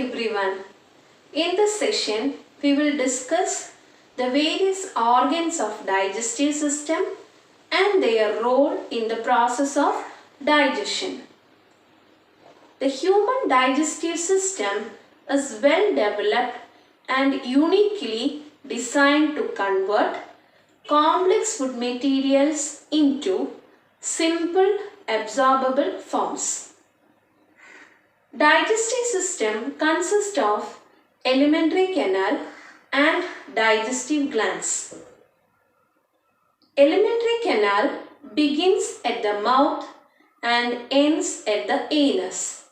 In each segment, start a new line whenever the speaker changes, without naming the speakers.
everyone. In this session, we will discuss the various organs of digestive system and their role in the process of digestion. The human digestive system is well developed and uniquely designed to convert complex food materials into simple absorbable forms. Digestive system consists of alimentary canal and digestive glands. Alimentary canal begins at the mouth and ends at the anus.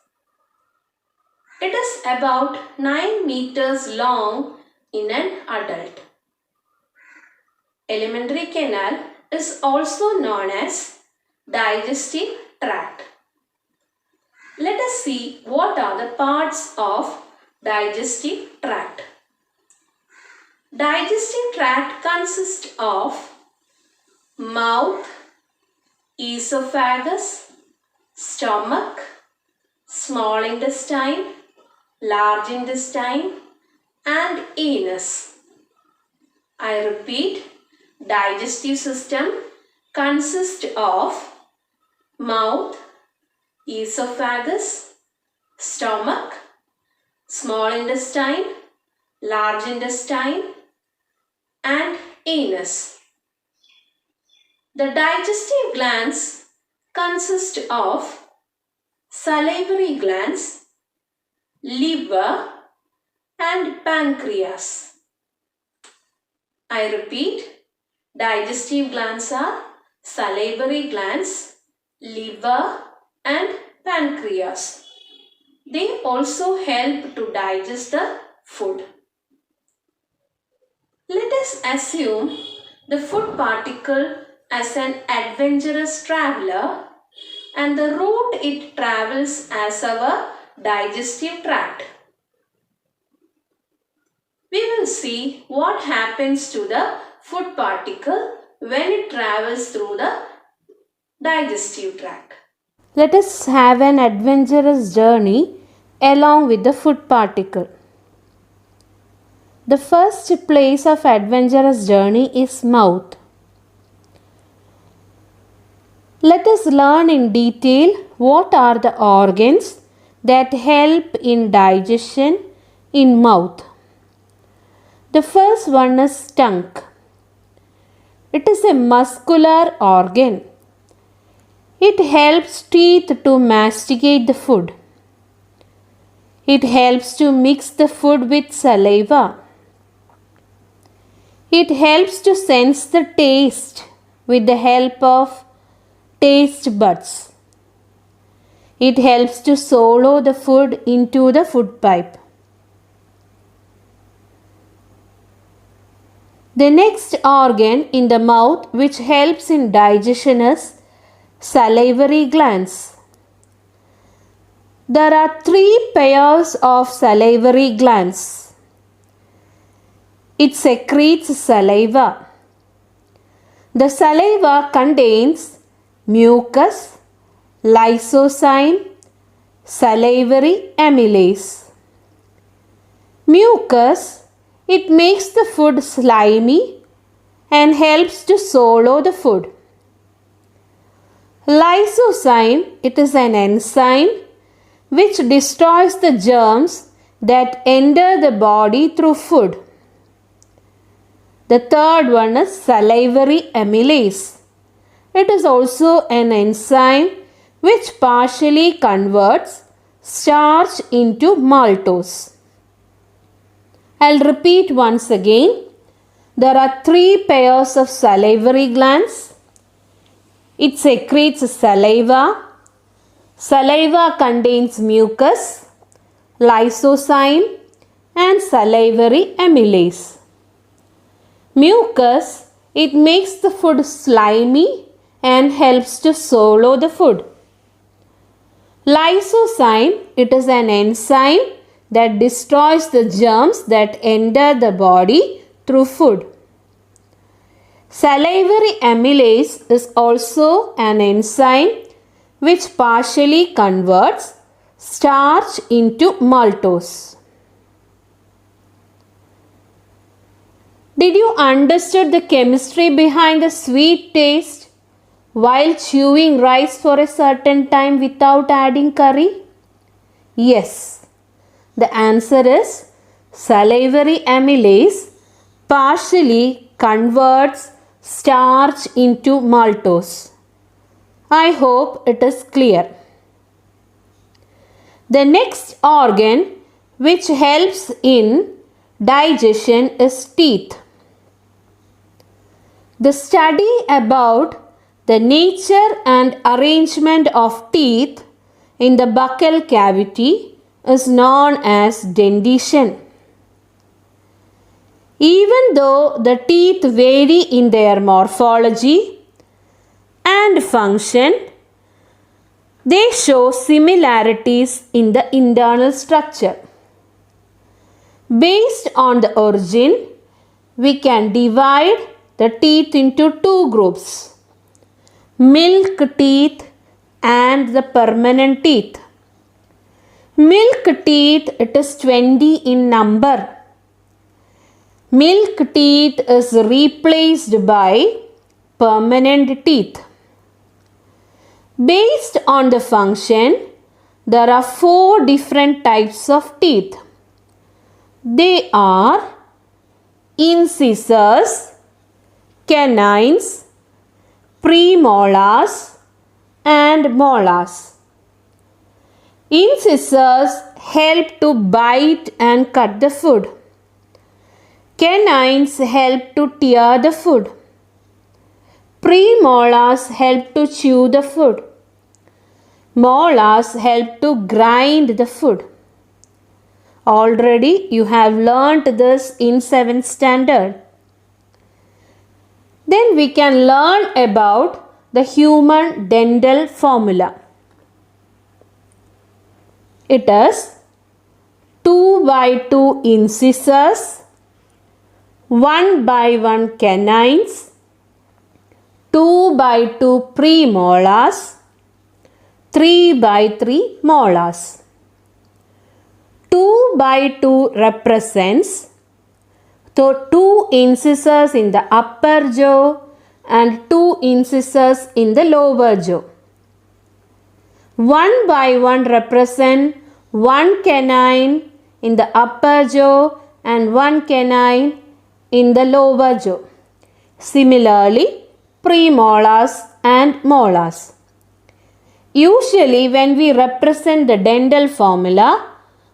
It is about 9 meters long in an adult. Alimentary canal is also known as digestive tract. Let us see what are the parts of digestive tract. Digestive tract consists of mouth, esophagus, stomach, small intestine, large intestine and anus. I repeat, digestive system consists of mouth, esophagus, stomach, small intestine, large intestine and anus. The digestive glands consist of salivary glands, liver and pancreas. I repeat, digestive glands are salivary glands, liver and pancreas. They also help to digest the food. Let us assume the food particle as an adventurous traveler and the route it travels as our digestive tract. We will see what happens to the food particle when it travels through the digestive tract.
Let us have an adventurous journey along with the food particle. The first place of adventurous journey is mouth. Let us learn in detail what are the organs that help in digestion in mouth. The first one is tongue. It is a muscular organ. It helps teeth to masticate the food. It helps to mix the food with saliva. It helps to sense the taste with the help of taste buds. It helps to swallow the food into the food pipe. The next organ in the mouth which helps in digestion is salivary glands. There are 3 pairs of salivary glands. It secretes saliva. The saliva contains mucus, lysozyme, salivary amylase. Mucus, it makes the food slimy and helps to swallow the food. Lysozyme, it is an enzyme which destroys the germs that enter the body through food. The third one is salivary amylase. It is also an enzyme which partially converts starch into maltose. I'll repeat once again. There are 3 pairs of salivary glands. It secretes saliva. Saliva contains mucus, lysozyme and salivary amylase. Mucus, it makes the food slimy and helps to swallow the food. Lysozyme, it is an enzyme that destroys the germs that enter the body through food. Salivary amylase is also an enzyme which partially converts starch into maltose. Did you understood the chemistry behind the sweet taste while chewing rice for a certain time without adding curry? Yes. The answer is salivary amylase partially converts starch into maltose. I hope it is clear. The next organ which helps in digestion is teeth. The study about the nature and arrangement of teeth in the buccal cavity is known as dentition. Even though the teeth vary in their morphology and function, they show similarities in the internal structure. Based on the origin, we can divide the teeth into two groups: milk teeth and the permanent teeth. Milk teeth, it is 20 in number. Milk teeth is replaced by permanent teeth. Based on the function, there are 4 different types of teeth. They are incisors, canines, premolars and molars. Incisors help to bite and cut the food. Canines help to tear the food. Premolars help to chew the food. Molars help to grind the food. Already you have learnt this in 7th standard. Then we can learn about the human dental formula. It is 2 by 2 incisors, 1 by 1 canines, 2 by 2 premolars, 3 by 3 molars. 2 by 2 represents the 2 incisors in the upper jaw and 2 incisors in the lower jaw. 1 by 1 represent 1 canine in the upper jaw and 1 canine in the lower jaw. Similarly, premolars and molars. Usually when we represent the dental formula,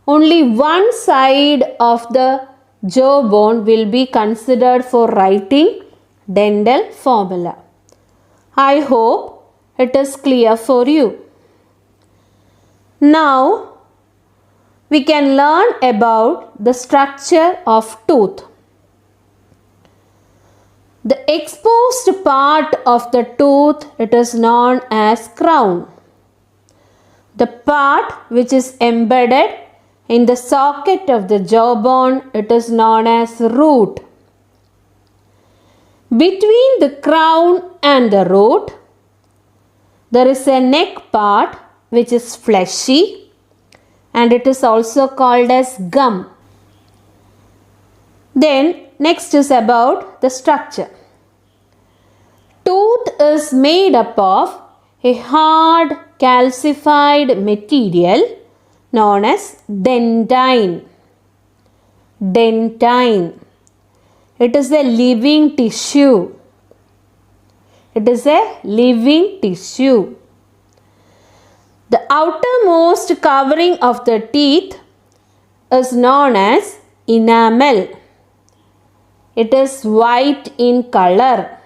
only one side of the jawbone will be considered for writing dental formula. I hope it is clear for you. Now we can learn about the structure of tooth. The exposed part of the tooth, it is known as crown. The part which is embedded in the socket of the jawbone, it is known as root. Between the crown and the root, there is a neck part which is fleshy and it is also called as gum. Then next is about the structure. Tooth is made up of a hard calcified material known as dentine. Dentine. It is a living tissue. It is a living tissue. The outermost covering of the teeth is known as enamel. It is white in color.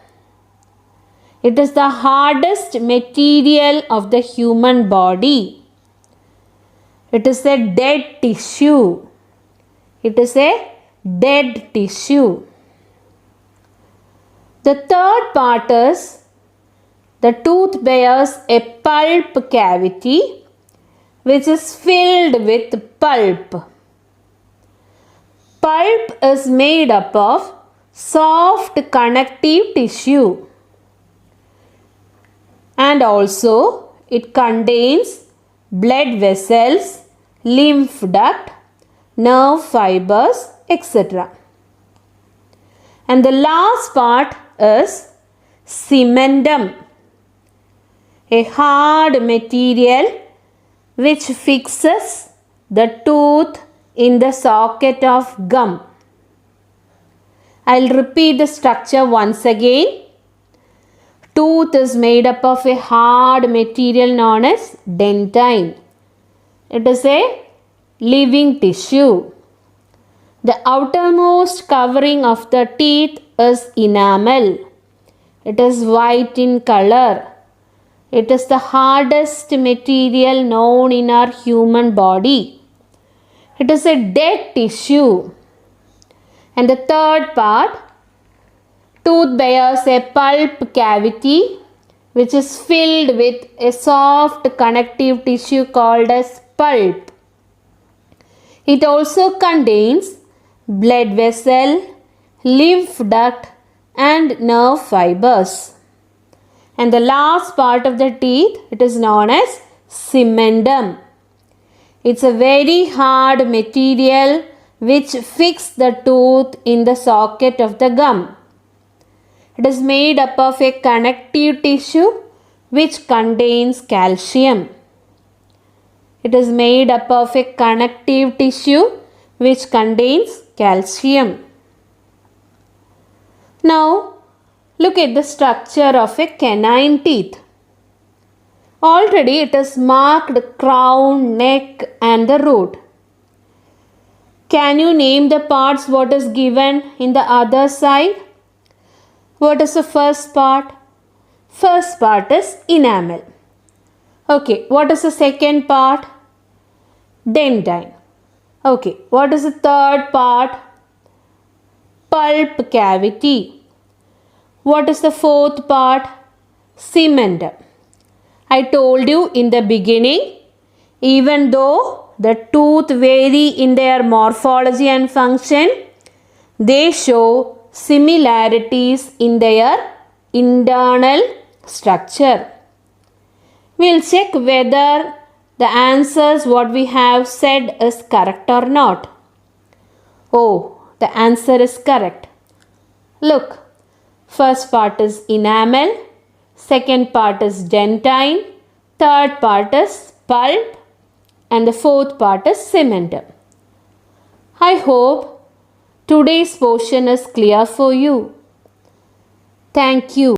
It is the hardest material of the human body. It is a dead tissue. It is a dead tissue. The third part is the tooth bears a pulp cavity which is filled with pulp. Pulp is made up of soft connective tissue and also it contains blood vessels, lymph duct, nerve fibers, etc. And the last part is cementum, a hard material which fixes the tooth in the socket of gum. I'll repeat the structure once again. Tooth is made up of a hard material known as dentine. It is a living tissue. The outermost covering of the teeth is enamel. It is white in color. It is the hardest material known in our human body. It is a dead tissue. And the third part, tooth bears a pulp cavity which is filled with a soft connective tissue called as pulp. It also contains blood vessel, lymph duct and nerve fibers. And the last part of the teeth, it is known as cementum. It's a very hard material which fixes the tooth in the socket of the gum. It is made up of a connective tissue which contains calcium. It is made up of a connective tissue which contains calcium. Now, look at the structure of a canine teeth. Already it is marked crown, neck and the root. Can you name the parts what is given in the other side? What is the first part? First part is enamel. Okay, what is the second part? Dentine. Okay, what is the third part? Pulp cavity. What is the fourth part? Cementum. I told you in the beginning, even though the tooth vary in their morphology and function, they show similarities in their internal structure. We'll check whether the answers what we have said is correct or not. Oh, the answer is correct. Look, first part is enamel, second part is dentine, third part is pulp and the fourth part is cementum. I hope today's portion is clear for you. Thank you.